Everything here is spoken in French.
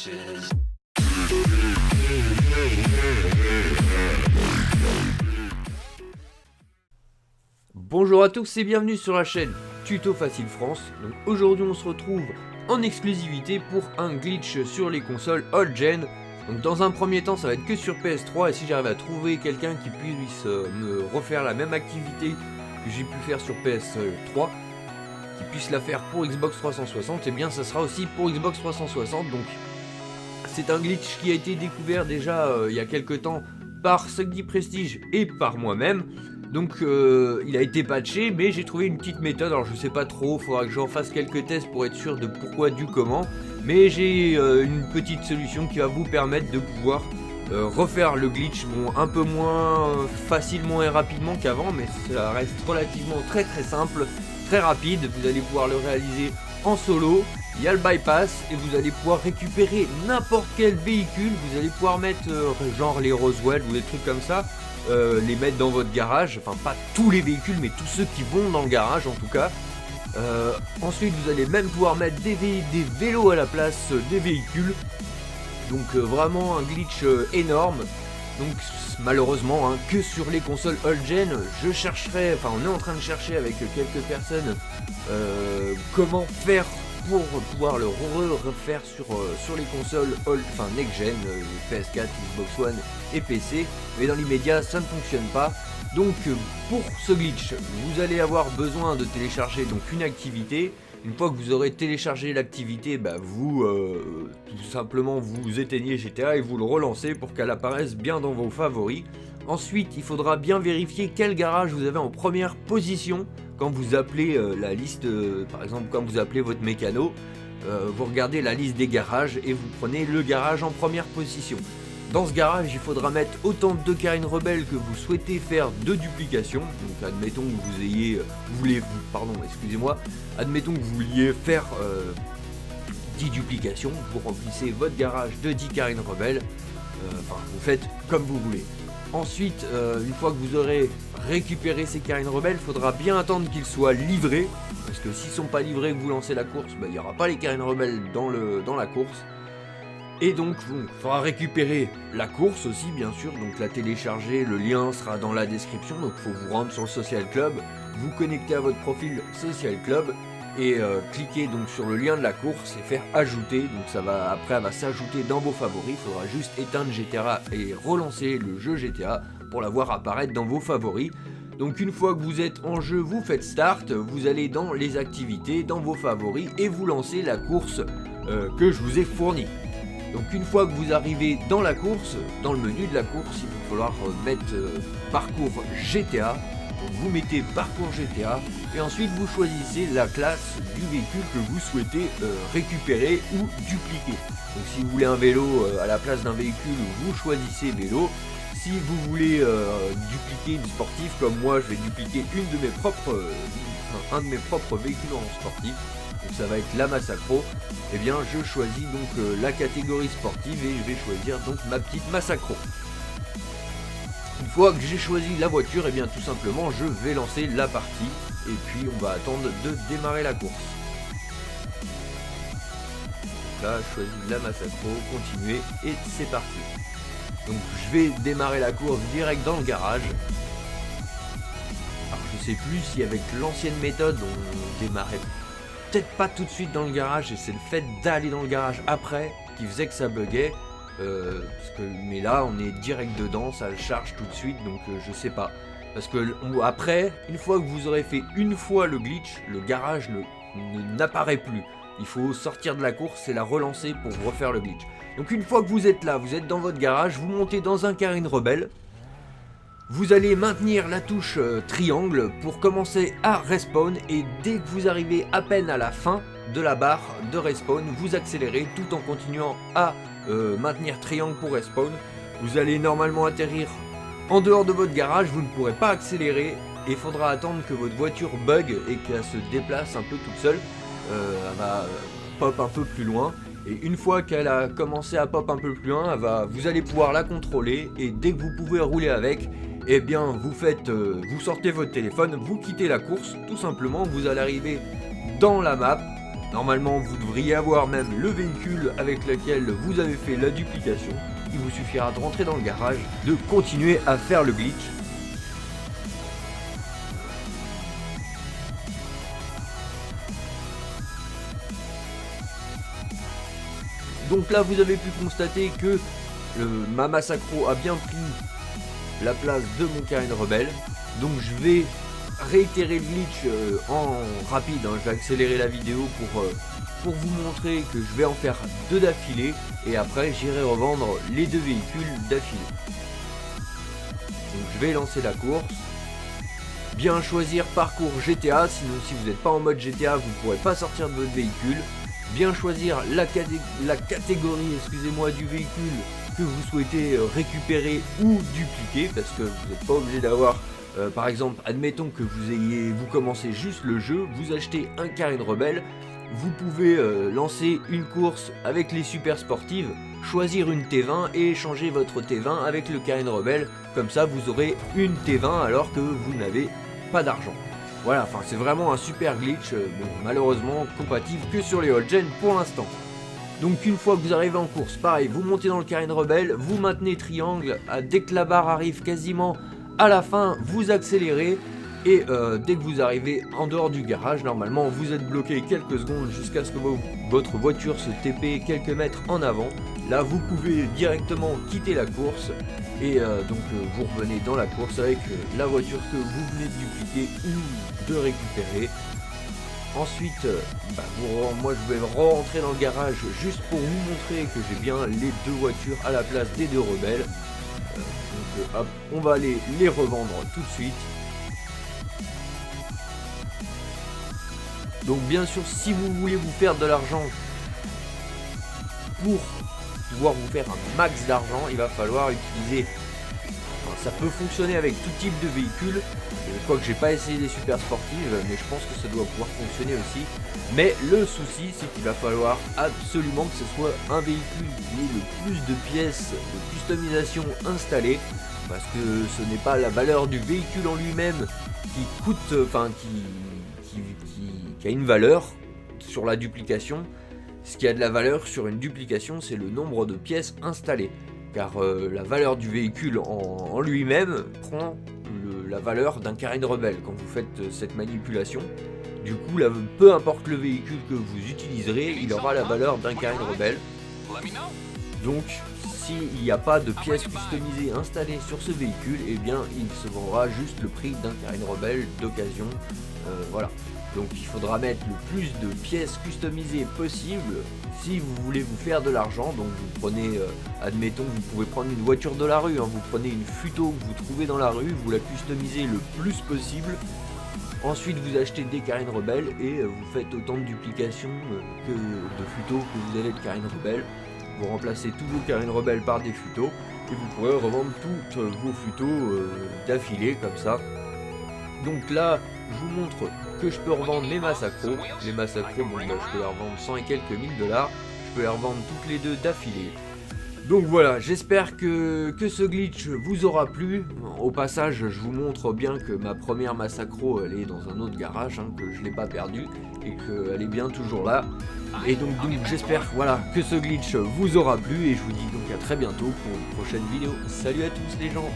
glitches. Bonjour à tous et bienvenue sur la chaîne Tuto Facile France. Donc aujourd'hui on se retrouve en exclusivité pour un glitch sur les consoles old gen. Donc dans un premier temps ça va être que sur PS3 et si j'arrive à trouver quelqu'un qui puisse me refaire la même activité que j'ai pu faire sur PS3, qui puisse la faire pour Xbox 360, et bien ça sera aussi pour Xbox 360. Donc c'est un glitch qui a été découvert déjà il y a quelques temps par Sogdy Prestige et par moi-même. Donc il a été patché, mais j'ai trouvé une petite méthode. Alors je sais pas trop, faudra que j'en fasse quelques tests pour être sûr de pourquoi, du comment. Mais j'ai une petite solution qui va vous permettre de pouvoir refaire le glitch, bon, un peu moins facilement et rapidement qu'avant, mais ça reste relativement très simple, très rapide. Vous allez pouvoir le réaliser en solo. Il y a le bypass et vous allez pouvoir récupérer n'importe quel véhicule. Vous allez pouvoir mettre genre les Roswell ou des trucs comme ça. Les mettre dans votre garage, enfin pas tous les véhicules mais tous ceux qui vont dans le garage en tout cas. Ensuite vous allez même pouvoir mettre des vélos à la place des véhicules. Donc vraiment un glitch énorme. Donc malheureusement que sur les consoles old gen, je chercherai, enfin on est en train de chercher avec quelques personnes comment faire pour pouvoir le refaire sur les consoles old, enfin next gen, PS4, Xbox One et PC, mais dans l'immédiat ça ne fonctionne pas. Donc pour ce glitch, vous allez avoir besoin de télécharger donc une activité. Une fois que vous aurez téléchargé l'activité, vous tout simplement vous éteignez GTA et vous le relancez pour qu'elle apparaisse bien dans vos favoris. Ensuite, il faudra bien vérifier quel garage vous avez en première position quand vous appelez la liste, par exemple quand vous appelez votre mécano, vous regardez la liste des garages et vous prenez le garage en première position. Dans ce garage, il faudra mettre autant de carines rebelles que vous souhaitez faire de duplication. Donc admettons que vous ayez, admettons que vous vouliez faire 10 duplications, vous remplissez votre garage de 10 carines rebelles, vous faites comme vous voulez. Ensuite, une fois que vous aurez récupéré ces carines rebelles, il faudra bien attendre qu'ils soient livrés, parce que s'ils ne sont pas livrés et que vous lancez la course, il n'y aura pas les carines rebelles dans la course. Et donc il faudra récupérer la course aussi bien sûr, donc la télécharger, le lien sera dans la description, donc il faut vous rendre sur le Social Club, vous connecter à votre profil Social Club et cliquer donc sur le lien de la course et faire ajouter, donc après elle va s'ajouter dans vos favoris. Il faudra juste éteindre GTA et relancer le jeu GTA pour la voir apparaître dans vos favoris. Donc une fois que vous êtes en jeu, vous faites start, vous allez dans les activités, dans vos favoris et vous lancez la course que je vous ai fournie. Donc une fois que vous arrivez dans la course, dans le menu de la course, il va falloir mettre parcours GTA. Donc vous mettez parcours GTA et ensuite vous choisissez la classe du véhicule que vous souhaitez récupérer ou dupliquer. Donc si vous voulez un vélo à la place d'un véhicule, vous choisissez vélo. Si vous voulez dupliquer une sportive, comme moi je vais dupliquer un de mes propres véhicules en sportif, donc ça va être la Massacro, et bien je choisis donc la catégorie sportive et je vais choisir donc ma petite Massacro. Une fois que j'ai choisi la voiture, et bien tout simplement je vais lancer la partie et puis on va attendre de démarrer la course. Donc là je choisis la Massacro, continuer et c'est parti. Donc je vais démarrer la course direct dans le garage. Alors je sais plus si avec l'ancienne méthode on démarrait peut-être pas tout de suite dans le garage et c'est le fait d'aller dans le garage après qui faisait que ça buguait. Mais là on est direct dedans, ça le charge tout de suite, donc je sais pas. Parce que après, une fois que vous aurez fait une fois le glitch, le garage n'apparaît plus. Il faut sortir de la course et la relancer pour refaire le glitch. Donc une fois que vous êtes là, vous êtes dans votre garage, vous montez dans un carine rebelle. Vous allez maintenir la touche triangle pour commencer à respawn et dès que vous arrivez à peine à la fin de la barre de respawn, vous accélérez tout en continuant à maintenir triangle pour respawn. Vous allez normalement atterrir en dehors de votre garage, vous ne pourrez pas accélérer et il faudra attendre que votre voiture bug et qu'elle se déplace un peu toute seule. Elle va pop un peu plus loin. Et une fois qu'elle a commencé à pop un peu plus loin, vous allez pouvoir la contrôler et dès que vous pouvez rouler avec, eh bien vous sortez votre téléphone, vous quittez la course, tout simplement, vous allez arriver dans la map Normalement vous devriez avoir même le véhicule avec lequel vous avez fait la duplication. Il vous suffira de rentrer dans le garage, de continuer à faire le glitch. Donc là vous avez pu constater que ma Massacro a bien pris la place de mon Carine Rebelle. Donc je vais réitérer le glitch en rapide, hein. Je vais accélérer la vidéo pour vous montrer que je vais en faire 2 d'affilée et après j'irai revendre les 2 véhicules d'affilée. Donc je vais lancer la course. Bien choisir parcours GTA, sinon si vous n'êtes pas en mode GTA vous ne pourrez pas sortir de votre véhicule. Bien choisir la catégorie, excusez-moi, du véhicule que vous souhaitez récupérer ou dupliquer, parce que vous n'êtes pas obligé d'avoir, par exemple, admettons que vous commencez juste le jeu, vous achetez un Carine Rebelle, vous pouvez lancer une course avec les super sportives, choisir une T20 et échanger votre T20 avec le Carine Rebelle, comme ça vous aurez une T20 alors que vous n'avez pas d'argent. Voilà, enfin c'est vraiment un super glitch, bon, malheureusement compatible que sur les old gen pour l'instant. Donc une fois que vous arrivez en course, pareil, vous montez dans le Carine Rebelle, vous maintenez triangle, dès que la barre arrive quasiment à la fin, vous accélérez, et dès que vous arrivez en dehors du garage, normalement vous êtes bloqué quelques secondes jusqu'à ce que votre voiture se TP quelques mètres en avant. Là vous pouvez directement quitter la course et donc vous revenez dans la course avec la voiture que vous venez de dupliquer ou de récupérer. Ensuite, moi je vais rentrer dans le garage juste pour vous montrer que j'ai bien les 2 voitures à la place des 2 rebelles. Donc hop, on va aller les revendre tout de suite. Donc bien sûr, si vous voulez vous faire de l'argent pour pouvoir vous faire un max d'argent, il va falloir utiliser... Enfin, ça peut fonctionner avec tout type de véhicule, quoique j'ai pas essayé des super sportives, mais je pense que ça doit pouvoir fonctionner aussi. Mais le souci, c'est qu'il va falloir absolument que ce soit un véhicule qui ait le plus de pièces de customisation installées, parce que ce n'est pas la valeur du véhicule en lui-même qui coûte, enfin qui a une valeur sur la duplication. Ce qui a de la valeur sur une duplication, c'est le nombre de pièces installées, car la valeur du véhicule en lui-même prend la valeur d'un Carine Rebelle quand vous faites cette manipulation. Du coup, là, peu importe le véhicule que vous utiliserez, il aura la valeur d'un Carine Rebelle. Donc, s'il n'y a pas de pièces customisées installées sur ce véhicule, eh bien, il se vendra juste le prix d'un Carine Rebelle d'occasion. Voilà. Donc il faudra mettre le plus de pièces customisées possible si vous voulez vous faire de l'argent. Donc vous prenez, admettons que vous pouvez prendre une voiture de la rue, hein, vous prenez une Futo que vous trouvez dans la rue, vous la customisez le plus possible. Ensuite vous achetez des Carine Rebelles et vous faites autant de duplications que de Futo que vous avez de Carine Rebelles. Vous remplacez tous vos Carine Rebelles par des Futos et vous pourrez revendre toutes vos Futos d'affilée comme ça. Donc là, je vous montre que je peux revendre les Massacro. Les Massacro, bon, je peux les revendre 100 et quelques $1000. Je peux les revendre toutes les 2 d'affilée. Donc voilà, j'espère que ce glitch vous aura plu. Au passage, je vous montre bien que ma première Massacro, elle est dans un autre garage, hein, que je ne l'ai pas perdue et qu'elle est bien toujours là. Et donc j'espère voilà, que ce glitch vous aura plu et je vous dis donc à très bientôt pour une prochaine vidéo. Salut à tous les gens!